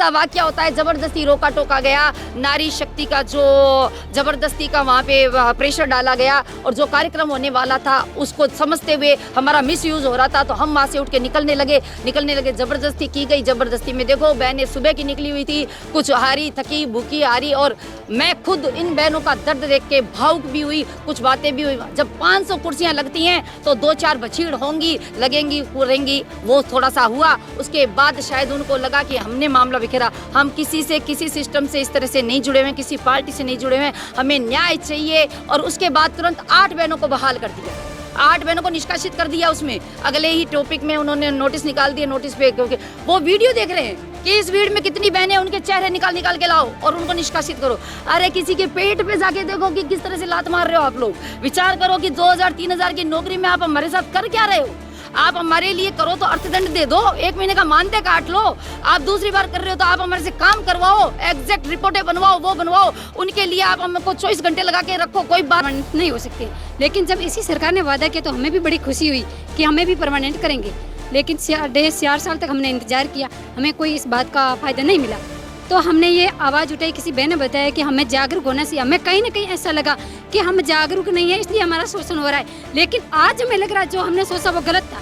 ऐसा वाकया होता है, जबरदस्ती रोका टोका गया, नारी शक्ति का जो जबरदस्ती का वहाँ पे प्रेशर डाला गया और जो कार्यक्रम होने वाला था उसको समझते हुए हमारा मिसयूज हो रहा था, तो हम वहाँ से उठ के निकलने लगे। जबरदस्ती की गई। जबरदस्ती में देखो बहनें सुबह की निकली हुई थी, कुछ हारी थकी भूखी हारी, और मैं खुद इन बहनों का दर्द देख के भावुक भी हुई, कुछ बातें भी हुई। जब 500 कुर्सियां लगती हैं तो 2-4 बछीड़ होंगी, लगेंगी पूरेंगी, वो थोड़ा सा हुआ। उसके बाद शायद उनको लगा कि हमने मामला बिखेरा। हम किसी से, किसी सिस्टम से इस तरह से नहीं जुड़े हुए, किसी पार्टी से नहीं जुड़े हुए, हमें न्याय चाहिए। और उसके बाद तुरंत 8 बहनों को बहाल कर दिया, 8 बहनों को निष्कासित कर दिया। उसमें अगले ही टॉपिक में उन्होंने नोटिस निकाल दिए। नोटिस पे क्योंकि वो वीडियो देख रहे हैं कि इस भीड़ में कितनी बहनें, उनके चेहरे निकाल के लाओ और उनको निष्कासित करो। अरे किसी के पेट पे जाके देखो कि किस तरह से लात मार रहे हो आप लोग। विचार करो कि 2000-3000 की नौकरी में आप हमारे साथ कर क्या रहे हो। आप हमारे लिए करो तो अर्थदंड दे दो, 1 महीने का मानदेय काट लो। आप दूसरी बार कर रहे हो तो आप हमारे से काम करवाओ, एग्जैक्ट रिपोर्टें बनवाओ, वो बनवाओ। उनके लिए आप हमको 24 घंटे लगा के रखो, कोई बात नहीं हो सकती। लेकिन जब इसी सरकार ने वादा किया तो हमें भी बड़ी खुशी हुई कि हमें भी परमानेंट करेंगे। लेकिन 4 साल तक हमने इंतजार किया, हमें कोई इस बात का फायदा नहीं मिला। तो हमने ये आवाज़ उठाई, किसी बहन ने बताया कि हमें जागरूक होना चाहिए। हमें कहीं ना कहीं ऐसा लगा कि हम जागरूक नहीं है, इसलिए हमारा शोषण हो रहा है। लेकिन आज हमें लग रहा है जो हमने सोचा वो गलत था।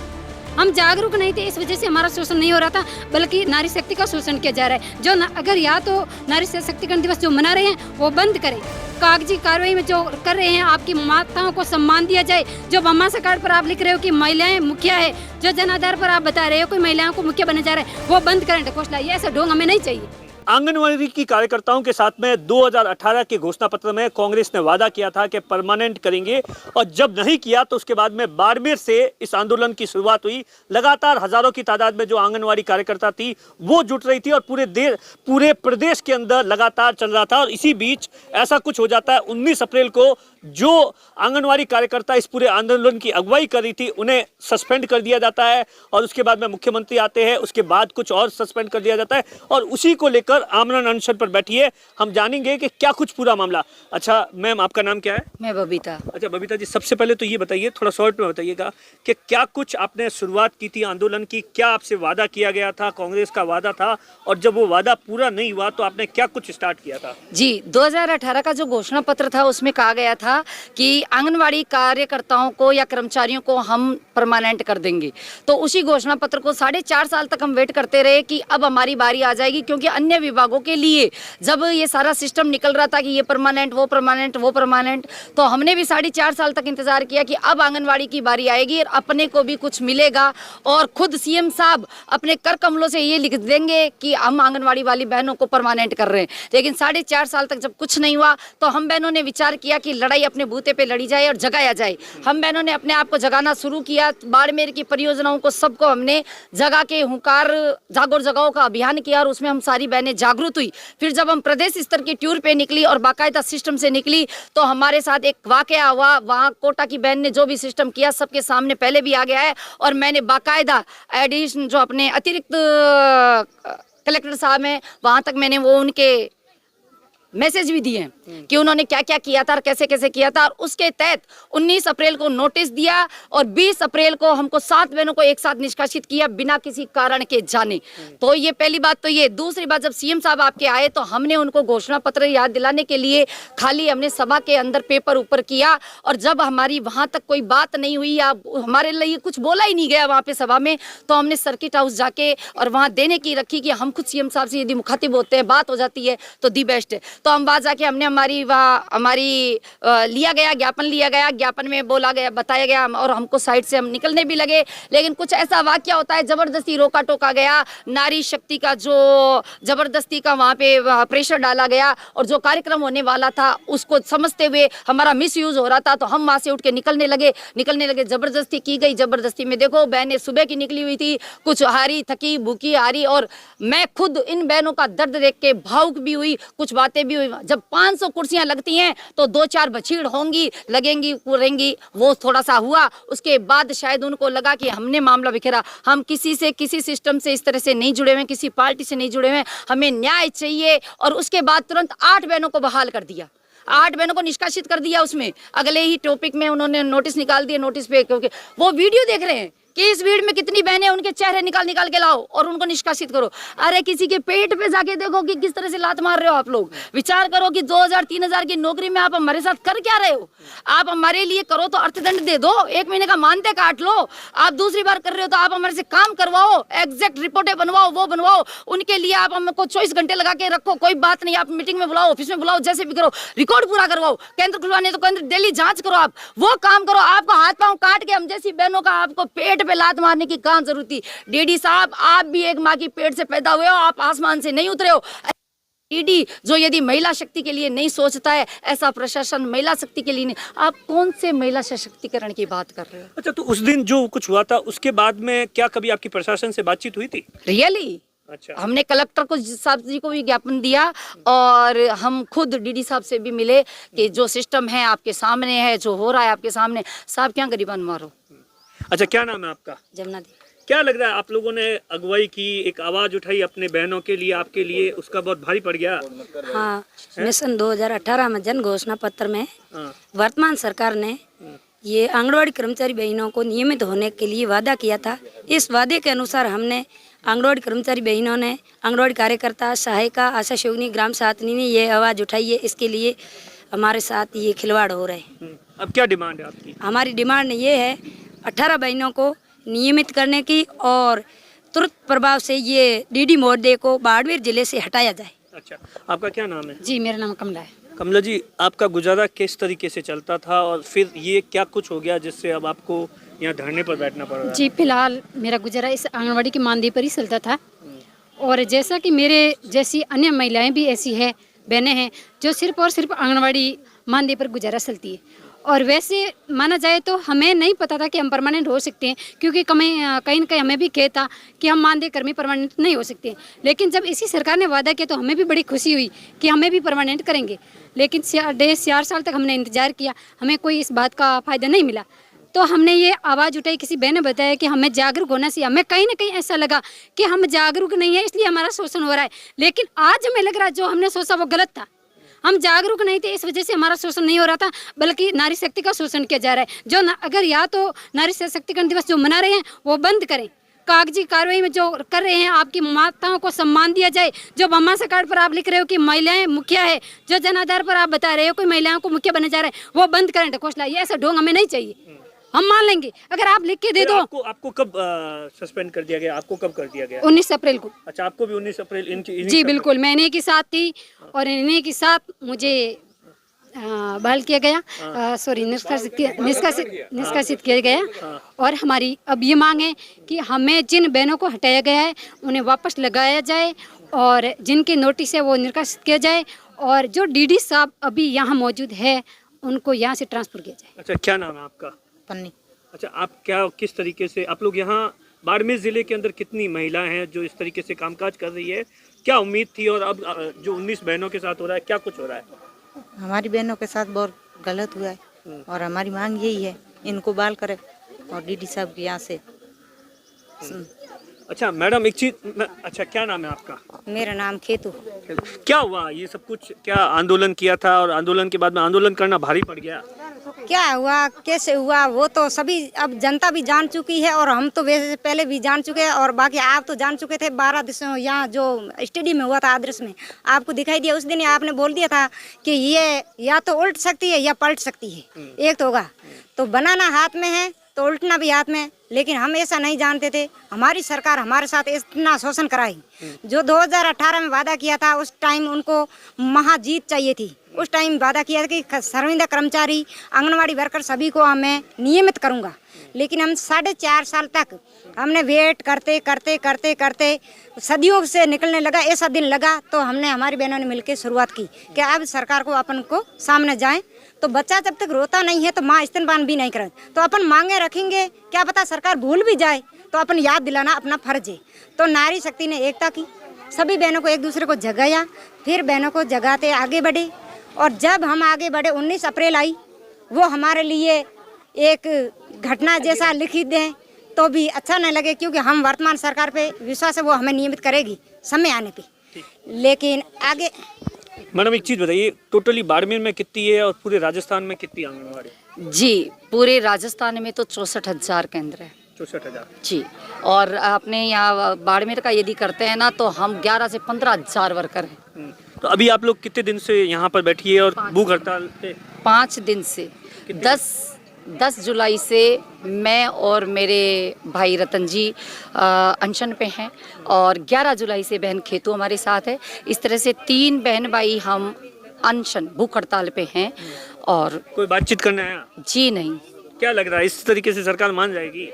हम जागरूक नहीं थे, इस वजह से हमारा शोषण नहीं हो रहा था, बल्कि नारी शक्ति का शोषण किया जा रहा है। जो अगर या तो नारी सशक्तिकरण दिवस जो मना रहे हैं वो बंद करें, कागजी कार्रवाई में जो कर रहे हैं आपकी माताओं को सम्मान दिया जाए। जो भामाशाह कार्ड पर आप लिख रहे हो कि महिलाएं मुखिया है, जो जन आधार पर आप बता रहे हो कोई महिलाओं को मुखिया बना जा रहा है, वो बंद करें। ढकोसला ये ऐसा ढोंग हमें नहीं चाहिए। आंगनवाड़ी की कार्यकर्ताओं के साथ में 2018 के घोषणा पत्र में कांग्रेस ने वादा किया था कि परमानेंट करेंगे, और जब नहीं किया तो उसके बाद में बाड़मेर से इस आंदोलन की शुरुआत हुई। लगातार हजारों की तादाद में जो आंगनवाड़ी कार्यकर्ता थी वो जुट रही थी और पूरे प्रदेश के अंदर लगातार चल रहा था। और इसी बीच ऐसा कुछ हो जाता है 19 अप्रैल को, जो आंगनवाड़ी कार्यकर्ता इस पूरे आंदोलन की अगुवाई कर रही थी उन्हें सस्पेंड कर दिया जाता है, और उसके बाद में मुख्यमंत्री आते हैं, उसके बाद कुछ और सस्पेंड कर दिया जाता है, और उसी को लेकर आमरण अनशन पर बैठी है। हम जानेंगे कि क्या कुछ पूरा मामला। अच्छा मैम, आपका नाम क्या है? मैं बबीता। अच्छा बबीता जी, सबसे पहले तो ये बताइए, थोड़ा शॉर्ट में बताइएगा कि क्या कुछ आपने शुरुआत की थी आंदोलन की, क्या आपसे वादा किया गया था, कांग्रेस का वादा था, और जब वो वादा पूरा नहीं हुआ तो आपने क्या कुछ स्टार्ट किया था? जी, 2018 का जो घोषणा पत्र था उसमें कहा गया था कि आंगनवाड़ी कार्यकर्ताओं को या कर्मचारियों को हम परमानेंट कर देंगे। तो उसी घोषणा पत्र को 4.5 साल तक हम वेट करते रहे कि अब हमारी बारी आ जाएगी, क्योंकि अन्य विभागों के लिए जब ये सारा सिस्टम निकल रहा था कि ये परमानेंट, वो परमानेंट, वो परमानेंट, तो हमने भी 4.5 साल तक इंतजार किया कि अब आंगनवाड़ी की बारी आएगी और अपने को भी कुछ मिलेगा। और खुद सीएम साहब अपने कर कमलों से ये लिख देंगे कि हम आंगनवाड़ी वाली बहनों को परमानेंट कर रहे हैं। लेकिन 4.5 साल तक जब कुछ नहीं हुआ तो हम बहनों ने विचार किया कि लड़ाई अपने बूते पे लड़ी जाए और जगाया जाए। हम बहनों ने अपने आप को जगाना शुरू किया। बाड़मेर की परियोजनाओं को सबको हमने जगा के हुंकार जागोर जगाओ का अभियान किया और उसमें हम सारी बहनें जागरूक हुई। फिर जब हम प्रदेश स्तर की टूर पे निकली और बाकायदा सिस्टम से निकली तो हमारे साथ एक वाकया हुआ। वहाँ कोटा की बहन ने जो भी सिस्टम किया सबके सामने पहले भी आ गया है, और मैंने बाकायदा एडिशन जो अपने अतिरिक्त कलेक्टर साहब हैं वहाँ तक मैंने वो उनके मैसेज भी दिए कि उन्होंने क्या क्या किया था और कैसे कैसे किया था। और उसके तहत 19 अप्रैल को नोटिस दिया और 20 अप्रैल को हमको 7 बहनों को एक साथ निष्कासित किया बिना किसी कारण के जाने। तो ये पहली बात तो ये। दूसरी बात, जब सीएम साहब आपके आए तो हमने उनको घोषणा पत्र याद दिलाने के लिए खाली हमने सभा के अंदर पेपर ऊपर किया, और जब हमारी वहाँ तक कोई बात नहीं हुई या हमारे लिए कुछ बोला ही नहीं गया वहाँ पे सभा में, तो हमने सर्किट हाउस जाके और वहाँ देने की रखी कि हम खुद सीएम साहब से यदि मुखातिब होते हैं, बात हो जाती है तो दी बेस्ट है। तो हम वहाँ जाके हमने हमारी लिया गया ज्ञापन लिया गया। ज्ञापन में बोला गया, बताया गया, और हमको साइड से हम निकलने भी लगे। लेकिन कुछ ऐसा वाकया होता है, जबरदस्ती रोका टोका गया, नारी शक्ति का जो जबरदस्ती का वहाँ पे प्रेशर डाला गया, और जो कार्यक्रम होने वाला था उसको समझते हुए हमारा मिसयूज हो रहा था, तो हम वहाँ से उठ के निकलने लगे। जबरदस्ती की गई। जबरदस्ती में देखो बहनें सुबह की निकली हुई थी, कुछ हारी थकी भूखी हारी, और मैं खुद इन बहनों का दर्द देख के भावुक भी हुई, कुछ बातें भी हुई। जब 500 कुर्सियां लगती हैं तो 2-4 बछीड़ होंगी, लगेंगी पूरेंगी, वो थोड़ा सा हुआ। उसके बाद शायद उनको लगा कि हमने मामला बिखेरा। हम किसी से, किसी सिस्टम से इस तरह से नहीं जुड़े हुए, किसी पार्टी से नहीं जुड़े हुए, हमें न्याय चाहिए। और उसके बाद तुरंत 8 बहनों को बहाल कर दिया, 8 बहनों को निष्कासित कर दिया। उसमें अगले ही टॉपिक में उन्होंने नोटिस निकाल दिए। नोटिस पे क्योंकि वो वीडियो देख रहे हैं कि इस भीड़ में कितनी बहनें, उनके चेहरे निकाल निकाल के लाओ और उनको निष्कासित करो। अरे किसी के पेट पे जाके देखो कि किस तरह से लात मार रहे हो आप लोग। विचार करो कि 2000-3000 की नौकरी में आप हमारे साथ कर क्या रहे हो। आप हमारे लिए करो तो अर्थदंड दे दो, 1 महीने का मानदेय काट लो। आप दूसरी बार कर रहे हो तो आप हमारे से काम करवाओ, एग्जैक्ट रिपोर्टें बनवाओ, वो बनवाओ। उनके लिए आप हमको 24 घंटे लगा के रखो, कोई बात नहीं। आप मीटिंग में बुलाओ, ऑफिस में बुलाओ, जैसे भी करो, रिकॉर्ड पूरा करवाओ। केंद्र खुलवाने तो केंद्र, डेली जांच करो, आप वो काम करो। आपको हाथ पांव काट के हम जैसी बहनों का आपको पेट पे लात मारने की कहां जरूरत थी। डीडी साहब, आप भी एक माँ की पेट से पैदा हुए हो, आप आसमान से नहीं उतरे हो। डीडी जो यदि महिला शक्ति के लिए नहीं सोचता है, ऐसा प्रशासन महिला शक्ति के लिए नहीं। आप कौन से महिला सशक्तिकरण की बात कर रहे हो? अच्छा, तो उस दिन जो कुछ हुआ था उसके बाद में क्या कभी आपकी प्रशासन से बातचीत हुई थी? रियली? अच्छा, हमने कलेक्टर को साहब जी को भी ज्ञापन दिया और हम खुद डीडी साहब से भी मिले कि जो सिस्टम है आपके सामने है, जो हो रहा है आपके सामने। साहब क्या गरीबान मारो। अच्छा, क्या नाम है आपका? जमुना दी। क्या लग रहा है, आप लोगों ने अगुवाई की, एक आवाज उठाई अपने बहनों के लिए, आपके लिए, उसका बहुत भारी पड़ गया? हाँ, मिशन 2018 में जन घोषणा पत्र में हाँ। वर्तमान सरकार ने ये आंगनवाड़ी कर्मचारी बहनों को नियमित होने के लिए वादा किया था। इस वादे के अनुसार हमने आंगनवाड़ी कर्मचारी बहनों ने, आंगनवाड़ी कार्यकर्ता, सहायिका, आशा सेवनी, ग्राम साथनी ने ये आवाज़ उठाई है। इसके लिए हमारे साथ ये खिलवाड़ हो रहे हैं। अब क्या डिमांड है आपकी? हमारी डिमांड ये है 18 बहनों को नियमित करने की और तुरंत प्रभाव से ये डीडी महोदय को बाड़मेर जिले से हटाया जाए। अच्छा, आपका क्या नाम है? जी, मेरा नाम कमला है। कमला जी, आपका गुजारा किस तरीके से चलता था और फिर ये क्या कुछ हो गया जिससे अब आपको यहाँ धरने पर बैठना पड़ रहा है? जी, फिलहाल मेरा गुजारा इस आंगनवाड़ी के मानदेय पर ही चलता था। और जैसा कि मेरे जैसी अन्य महिलाएं भी ऐसी है, बहनें हैं जो सिर्फ और सिर्फ आंगनवाड़ी मानदेय पर गुजारा चलती है। और वैसे माना जाए तो हमें नहीं पता था कि हम परमानेंट हो सकते हैं, क्योंकि कहीं न कहीं हमें भी कहता था कि हम मानदेय कर्मी परमानेंट नहीं हो सकते। लेकिन जब इसी सरकार ने वादा किया तो हमें भी बड़ी खुशी हुई कि हमें भी परमानेंट करेंगे। लेकिन 4 साल तक हमने इंतज़ार किया, हमें कोई इस बात का फ़ायदा नहीं मिला। तो हमने ये आवाज़ उठाई, किसी बहन ने बताया कि हमें जागरूक होना चाहिए। हमें कहीं ना कहीं ऐसा लगा कि हम जागरूक नहीं है, इसलिए हमारा शोषण हो रहा है। लेकिन आज हमें लग रहा है जो हमने सोचा वो गलत था। हम जागरूक नहीं थे, इस वजह से हमारा शोषण नहीं हो रहा था, बल्कि नारी शक्ति का शोषण किया जा रहा है। अगर या तो नारी सशक्तिकरण दिवस जो मना रहे हैं वो बंद करें, कागजी कार्रवाई में जो कर रहे हैं आपकी माताओं को सम्मान दिया जाए। जो भामाशाह कार्ड पर आप लिख रहे हो कि महिलाएं मुखिया है, जो जन आधार पर आप बता रहे हो कोई महिलाओं को मुखिया बना जा रहा है, वो बंद करें ढकोसला। ये ऐसा ढोंग हमें नहीं चाहिए। हम मान लेंगे अगर आप लिख के दे दो। आपको कब सस्पेंड कर दिया गया? आपको कब कर दिया गया? 19 अप्रैल को। अच्छा, आपको भी 19 अप्रैल? जी बिल्कुल, मैं इन्हीं के साथ थी और इन्हीं के साथ मुझे बहाल किया गया, सॉरी निष्कासित किया गया। और हमारी अब ये मांग है कि हमें जिन बहनों को हटाया गया है उन्हें वापस लगाया जाए और जिनके नोटिस है वो निष्कासित किया जाए। और जो डीडी साहब अभी यहाँ मौजूद है उनको यहाँ से ट्रांसफर किया जाए। अच्छा, क्या नाम है आपका? पन्नी। अच्छा, आप क्या, किस तरीके से आप लोग यहाँ बाड़मेर जिले के अंदर कितनी महिलाएं हैं जो इस तरीके से कामकाज कर रही है? क्या उम्मीद थी और अब जो 19 बहनों के साथ हो रहा है, क्या कुछ हो रहा है? हमारी बहनों के साथ बहुत गलत हुआ है और हमारी मांग यही है इनको बाल करे और डीडी साहब के यहाँ से। अच्छा मैडम, एक चीज, अच्छा क्या नाम है आपका? मेरा नाम खेतू। क्या हुआ ये सब कुछ? क्या आंदोलन किया था और आंदोलन के बाद में आंदोलन करना भारी पड़ गया? क्या हुआ, कैसे हुआ, वो तो सभी अब जनता भी जान चुकी है और हम तो वैसे पहले भी जान चुके हैं और बाकी आप तो जान चुके थे। 12 दिसंबर यहाँ जो स्टेडियम में हुआ था आदर्श में, आपको दिखाई दिया उस दिन ही आपने बोल दिया था कि ये या तो उल्ट सकती है या पलट सकती है, एक तो होगा। तो बनाना हाथ में है तो उल्टना भी हाथ में। लेकिन हम ऐसा नहीं जानते थे, हमारी सरकार हमारे साथ इतना शोषण कराई। जो 2018 में वादा किया था उस टाइम उनको महाजीत चाहिए थी। उस टाइम वादा किया था कि शर्मिंदा कर्मचारी, आंगनवाड़ी वर्कर सभी को मैं नियमित करूंगा। लेकिन हम 4.5 साल तक हमने वेट करते करते करते करते सदियों से निकलने लगा। ऐसा दिन लगा तो हमने, हमारी बहनों ने मिलकर शुरुआत की कि अब सरकार को अपन को सामने जाएं। तो बच्चा जब तक रोता नहीं है तो माँ स्तनपान भी नहीं करे, तो अपन मांगे रखेंगे, क्या पता सरकार भूल भी जाए, तो अपन याद दिलाना अपना फर्ज है। तो नारी शक्ति ने एकता की, सभी बहनों को एक दूसरे को जगाया, फिर बहनों को जगाते आगे बढ़े। और जब हम आगे बढ़े 19 अप्रैल आई, वो हमारे लिए एक घटना जैसा लिखी दें तो भी अच्छा नहीं लगे, क्योंकि हम वर्तमान सरकार पे विश्वास है वो हमें नियमित करेगी समय आने पे। लेकिन आगे मैडम एक चीज बताइए, टोटली बाड़मेर में कितनी है और पूरे राजस्थान में कितनी आंगनवाड़ी? जी, पूरे राजस्थान में तो 64,000 केंद्र है। 64,000। जी। और अपने यहाँ बाड़मेर का यदि करते हैं ना तो हम 11 से 15,000 वर्कर हैं। तो अभी आप लोग कितने दिन से यहाँ पर बैठी है और भूख हड़ताल पे? 5 दिन से 10 जुलाई से मैं और मेरे भाई रतन जी अनशन पे हैं और 11 जुलाई से बहन खेतू हमारे साथ है। इस तरह से 3 बहन भाई हम अनशन भूख हड़ताल पे हैं। और कोई बातचीत करने आया? जी नहीं। क्या लग रहा है इस तरीके से सरकार मान जाएगी?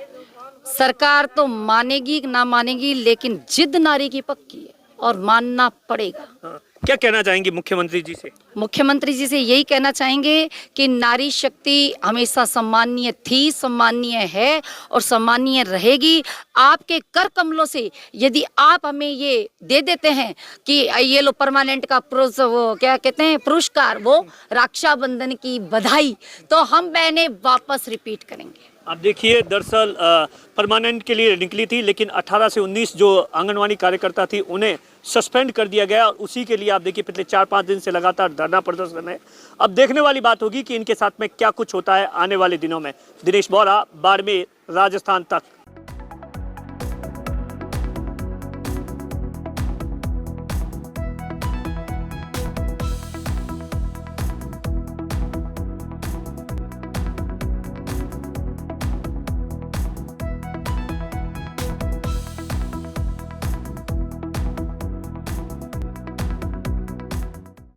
सरकार तो मानेगी ना मानेगी, लेकिन जिद नारी की पक्की है और मानना पड़ेगा। हाँ। क्या कहना चाहेंगे मुख्यमंत्री जी से? मुख्यमंत्री जी से यही कहना चाहेंगे कि नारी शक्ति हमेशा सम्माननीय थी, सम्माननीय है और सम्माननीय रहेगी। आपके कर कमलों से यदि आप हमें ये दे देते हैं कि ये लो परमानेंट का वो क्या कहते हैं पुरस्कार, वो रक्षाबंधन की बधाई, तो हम बहनें वापस रिपीट करेंगे। आप देखिए, दरअसल परमानेंट के लिए निकली थी, लेकिन 18 से 19 जो आंगनवाड़ी कार्यकर्ता थी उन्हें सस्पेंड कर दिया गया और उसी के लिए आप देखिए पिछले 4-5 दिन से लगातार धरना प्रदर्शन है। अब देखने वाली बात होगी कि इनके साथ में क्या कुछ होता है आने वाले दिनों में। दिनेश बोरा, बाड़मेर, राजस्थान तक।